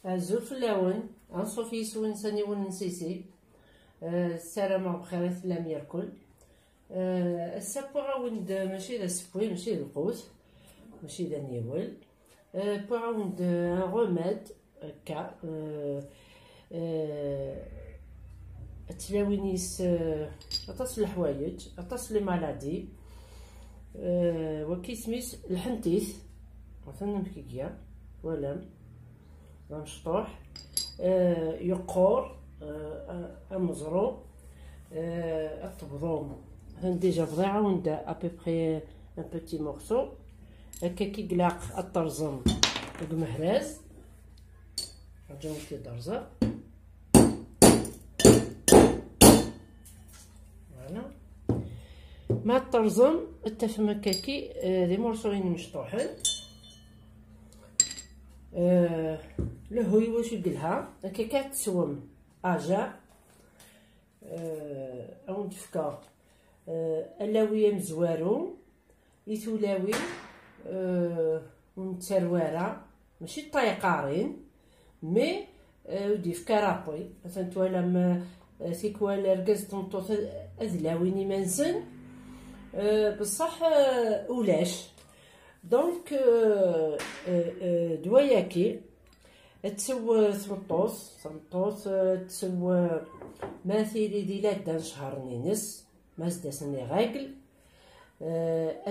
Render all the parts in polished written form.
الزول في اللون انصوف يسون سني ونسيسي السلامة بخير لم يركل السبو عاود ماشي ذا سبوي ماشي ذا القوس ماشي ذا نيول بو عاود غوماد هكا تلاوينيس اطاس الحوايج اطاس لي مالادي وكيسميس الحنتيث مثلا مكيكيا ولا مشطوح يقور مزرو الطبضوم ديجا بضيعه وندا ابيبخي ان بوتي مورسو هكا كي قلاق الطرزم المهراز رجعو في درزه فوالا مع الطرزم التفهم هكاكي دي مورسوين مشطوحين لهوي واش يديرها هكا كتسوم اجا او تفكا الاويه مزوارو يثولاوي ونتسرواره ماشي طايقارين مي ودي في كرابي مثلا توالم سيكوال ركز طنطوط اذلاويني منسن بصح ولاش دونك دواياكي تسوى ثمطوس تسوى ماثيلي ديلا دان شهر نينس مازدا سني غاقل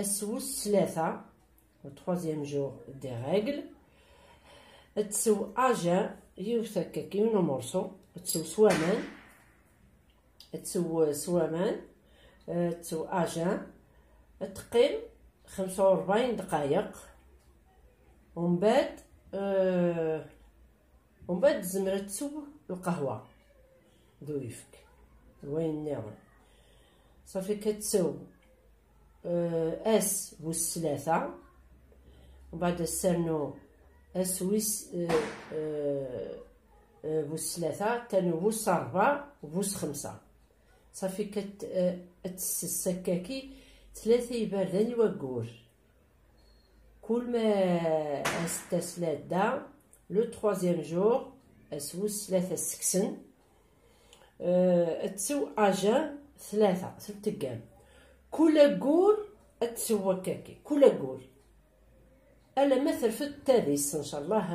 اسوس ثلاثة التخوازيام جور دي غاقل تسو اجا يوثكاكي ونو مورسو تسو سوامان تسو اجا تقيم 45 دقائق ومن بعد زمرة تسو القهوة ذويفك وين نعم صافي كتسو اس بوس ثلاثة ومن بعد السرنو اس ويس بوس ثلاثة تانو بوس أربعة وبوس خمسة صافي كتسكاكي ثلاثة يبردان يوقور كل ما استسلات دا لو تخوازيام جور اسوس ثلاثة سكسن تسو اجا ثلاثة سلتقام كل قول تسوى كاكي كل قول الا مثل في التاديس ان شاء الله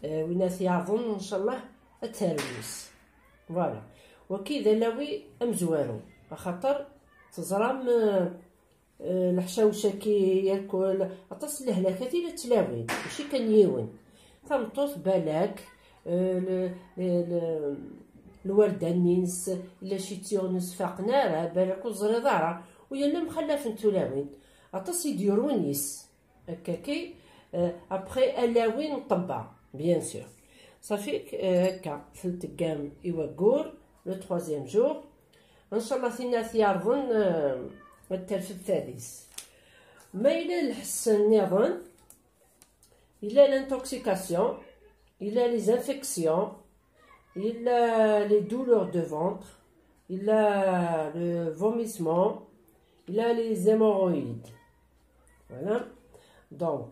ويناث يعظن ان شاء الله الترويس فوالا وكذا لاوي امزوارو خاطر تزرام الحشاوشه كي ياكل عطاس الهلاكات الى تلاوين ماشي كان يون تمطوط بالك الورده نينس الا شي تيونس فاقنا راه بالك وزريضاره ويلا مخلف نتولاوين عطاس يديرونيس هكاكي ابخي الاوين طبع بيان سور صافي هكا ثلث يوقور لو تخوازيام جور ان شاء الله ثيناث يرضن الترف الثالث ما الى الحسن نظن الى لانتوكسيكاسيون الى لي زانفيكسيون الى لي دولور دو فونتر الى لو فوميسمون الى لي زيمورويد فوالا دونك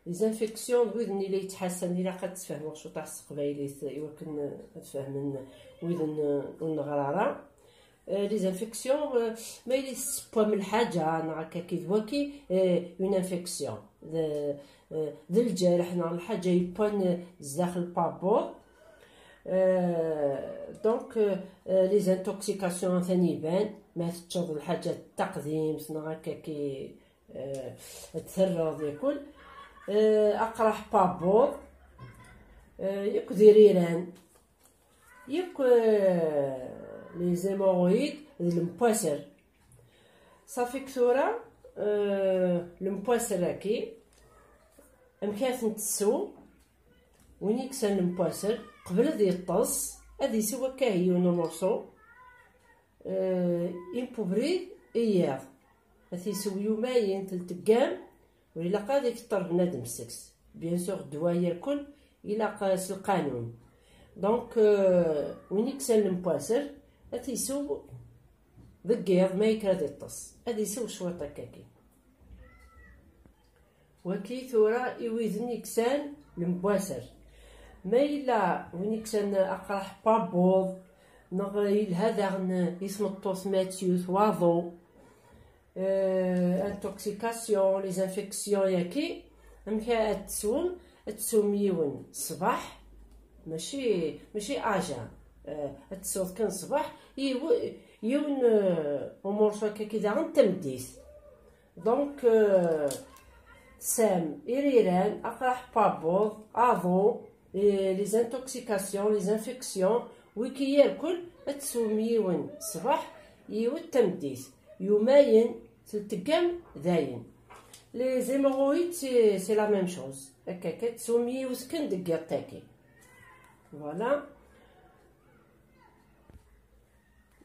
لي زانفيكسيون وذن اللي يتحسن الى قد تفهموا شو تاع القبايلي يمكن تفهم وذن النغراره لي زانفيكسيون ما يلي سبوا من الحاجه انا هكا كي دواكي اون انفيكسيون ذا الجرح نا الحاجه يبان داخل بابور دونك لي زانتوكسيكاسيون ثاني يبان ما تشوف الحاجه التقديم نا هكا كي تثرض ياكل اقرح بابور ياك ديريران ياك لي زيمورويد المبواسر صافي كثورة المبواسر راكي مكاث نتسو وين يكسن المبواسر قبل ذي يطص هذي سوا كاهي ونمرسو يمبوبريد اياه هذي سو يومين تلتقام وإلا قادك تطر بنادم السكس بيان سور دواير كل إلا قاس القانون دونك وين يكسن المبواسر هذي يسو ذقيض ما يكرا يطص هذي يسو شويط هكاكي وكي ثورة يويذن يكسان المبواسر ما إلا وين كان أقرح بابوض نغيل هذا يسمطوث ماتيوث واضو انتوكسيكاسيون لي زانفيكسيون ياكي مكا تسوم يون صباح ماشي اجا تسوض كان صباح يون امور شوكا كي داغن تمديث دونك سام إريران أقرح بابوض أضو لي زانتوكسيكاسيون لي زانفيكسيون ويكي ياكل تسوم يون صباح يون تمديث يوماين تلتقام داين لي زيمورويد سي لا ميم شوز هكاكا تسومي وسكن دكا تاكي فوالا.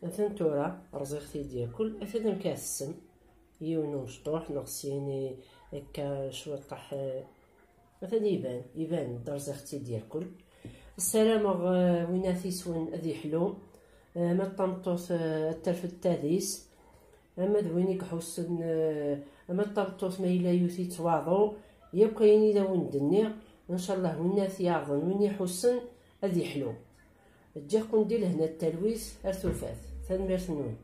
مثلا تورا رزقتي ديالكل اثنا مكاسم يونو مشطوح نغسيني هكا شويه طاح مثلا يبان درزختي ديالكل السلامة ويناثي سون ذي حلو ما طمطوث الترف التاديس اما دوينيك حسن اما طمطوث ما إلا يوثي تواضو يبقى يني دا وندني ان شاء الله ويناثي يعظن وين يحسن ذي حلو تجيكم ديال هنا التلويث ارثوفات تنميرت نون.